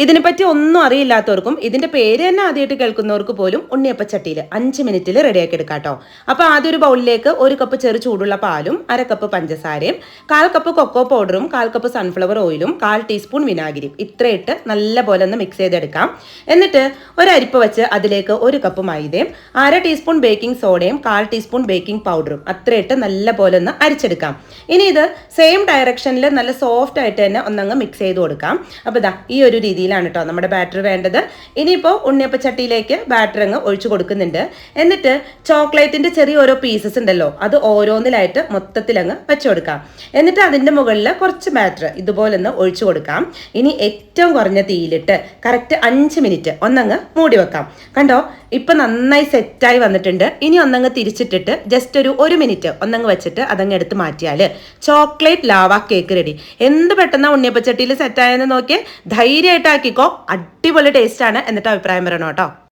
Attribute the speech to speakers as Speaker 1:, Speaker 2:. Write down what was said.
Speaker 1: ഇതിനെപ്പറ്റി ഒന്നും അറിയില്ലാത്തവർക്കും ഇതിന്റെ പേര് തന്നെ ആദ്യമായിട്ട് കേൾക്കുന്നവർക്ക് പോലും ഉണ്ണിയപ്പച്ചട്ടിയിൽ 5 മിനിറ്റിൽ റെഡിയാക്കി എടുക്കാം കേട്ടോ. അപ്പോൾ ആദ്യം ഒരു ബൗളിലേക്ക് 1 കപ്പ് ചെറു ചൂടുള്ള പാലും 1/2 കപ്പ് പഞ്ചസാരയും 1/4 കപ്പ് കൊക്കോ പൗഡറും 1/4 കപ്പ് സൺഫ്ലവർ ഓയിലും 1/4 ടീസ്പൂൺ വിനാഗിരിയും ഇത്രയിട്ട് നല്ല പോലെ ഒന്ന് മിക്സ് ചെയ്തെടുക്കാം. എന്നിട്ട് ഒരു അരിപ്പ വെച്ച് അതിലേക്ക് 1 കപ്പ് മൈദയും 1/2 ടീസ്പൂൺ ബേക്കിംഗ് സോഡയും 1/4 ടീസ്പൂൺ ബേക്കിംഗ് പൗഡറും അത്രയിട്ട് നല്ല പോലെ ഒന്ന് അരിച്ചെടുക്കാം. ഇനി ഇത് സെയിം ഡയറക്ഷനിൽ നല്ല സോഫ്റ്റ് ആയിട്ട് തന്നെ ഒന്നങ്ങ് മിക്സ് ചെയ്ത് കൊടുക്കാം. അപ്പോൾ ഇതാ ഈ ഒരു രീതിയിലാണ് കേട്ടോ നമ്മുടെ ബാറ്റർ വേണ്ടത്. ഇനിയിപ്പോൾ ഉണ്ണിയപ്പച്ചട്ടിയിലേക്ക് ബാറ്റർ അങ്ങ് ഒഴിച്ചു കൊടുക്കുന്നുണ്ട്. എന്നിട്ട് ചോക്ലേറ്റിന്റെ ചെറിയ ഓരോ പീസസ് ഉണ്ടല്ലോ, അത് ഓരോന്നിലായിട്ട് മൊത്തത്തിൽ അങ്ങ് വെച്ചു കൊടുക്കാം. എന്നിട്ട് അതിന്റെ മുകളിൽ കുറച്ച് ബാറ്റർ ഇതുപോലെ ഒന്ന് ഒഴിച്ചു കൊടുക്കാം. ഇനി ഏറ്റവും കുറഞ്ഞ തീയിലിട്ട് കറക്റ്റ് 5 മിനിറ്റ് ഒന്നങ്ങ് മൂടി വെക്കാം. കണ്ടോ, ഇപ്പൊ നന്നായി സെറ്റായി വന്നിട്ടുണ്ട്. ഇനി ഒന്നങ്ങ് തിരിച്ചിട്ടിട്ട് ജസ്റ്റ് ഒരു 1 മിനിറ്റ് ഒന്നങ്ങ് വെച്ചിട്ട് അതങ്ങ് എടുത്ത് മാറ്റിയാൽ ചോക്ലേറ്റ് ലാവ കേക്ക് റെഡി. എന്ത് പെട്ടെന്ന് ഉണ്ണിയപ്പച്ചട്ടിയിൽ സെറ്റായെന്ന് നോക്കിയേ. ധൈര്യമായിട്ട് ആക്കിക്കോ, അടിപൊളി ടേസ്റ്റ് ആണ്. എന്നിട്ട് അഭിപ്രായം പറയണം കേട്ടോ.